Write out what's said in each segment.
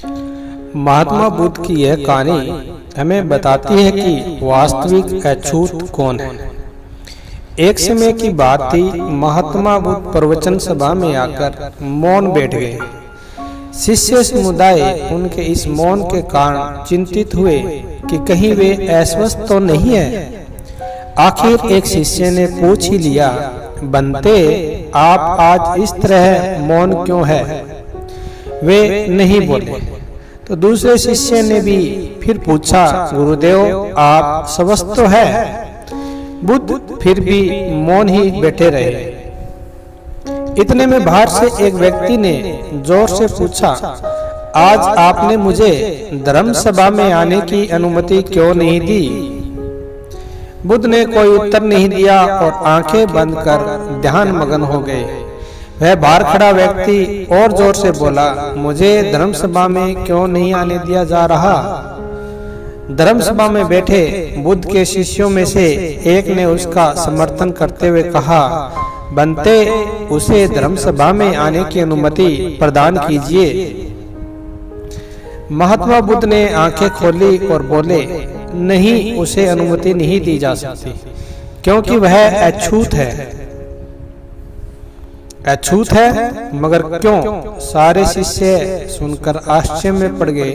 महात्मा बुद्ध की यह कहानी हमें बताती है कि वास्तविक अछूत कौन है। एक समय की बात थी, महात्मा बुद्ध प्रवचन सभा में आकर मौन बैठ गए। शिष्य समुदाय उनके इस मौन के कारण चिंतित हुए कि कहीं वे अस्वस्थ तो नहीं है। आखिर एक शिष्य ने पूछ ही लिया, बनते आप आज इस तरह मौन क्यों है? वे नहीं बोले। तो दूसरे शिष्य ने भी फिर पूछा, गुरुदेव आप स्वस्थ तो है? बुद्ध फिर भी मौन ही बैठे रहे। इतने में बाहर से एक व्यक्ति ने जोर से पूछा, आज आपने मुझे धर्म सभा में आने की अनुमति क्यों नहीं दी? बुद्ध ने कोई उत्तर नहीं दिया और आंखें बंद कर ध्यान मग्न हो गए। वह बाहर खड़ा व्यक्ति और जोर से बोला, मुझे धर्म सभा में क्यों नहीं आने दिया जा रहा? धर्म सभा में बैठे बुद्ध के शिष्यों में से एक ने उसका समर्थन करते हुए कहा, बनते उसे धर्म सभा में आने की अनुमति प्रदान कीजिए। महात्मा बुद्ध ने आंखें खोली और बोले, नहीं, उसे अनुमति नहीं दी जा सकती क्योंकि वह अछूत है। अछूत है? मगर क्यों? सारे शिष्य सुनकर आश्चर्य में पड़ गए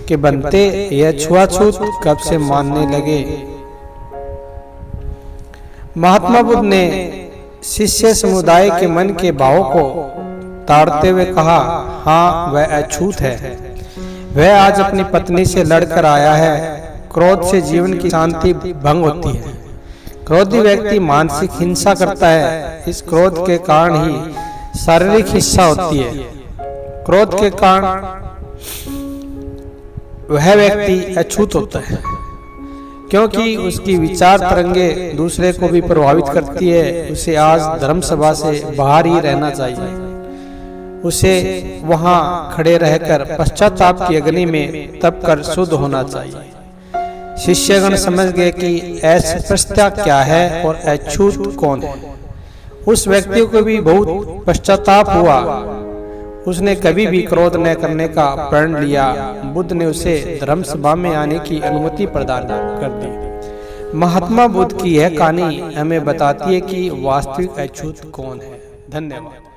कि बनते यह छुआछूत कब से मानने लगे। महात्मा बुद्ध ने शिष्य समुदाय के मन के भावों को ताड़ते हुए कहा, हाँ वह अछूत है। वह आज अपनी पत्नी से लड़कर आया है। क्रोध से जीवन की शांति भंग होती है। क्रोधी व्यक्ति मानसिक हिंसा करता है। इस क्रोध के कारण ही शारीरिक हिंसा होती है। क्रोध के कारण वह व्यक्ति अछूत होता है क्योंकि उसकी विचार तरंगे दूसरे को भी प्रभावित करती है। उसे आज धर्म सभा से बाहर ही रहना चाहिए। उसे वहां खड़े रहकर पश्चाताप की अग्नि में तप कर शुद्ध होना चाहिए। शिष्यगण समझ गए कि अस्पृश्यता क्या है और अछूत कौन है। उस व्यक्ति को भी बहुत पश्चाताप हुआ। उसने कभी भी क्रोध न करने का प्रण लिया। बुद्ध ने उसे धर्म सभा में आने की अनुमति प्रदान कर दी। महात्मा बुद्ध की यह कहानी हमें बताती है कि वास्तविक अछूत कौन है। धन्यवाद।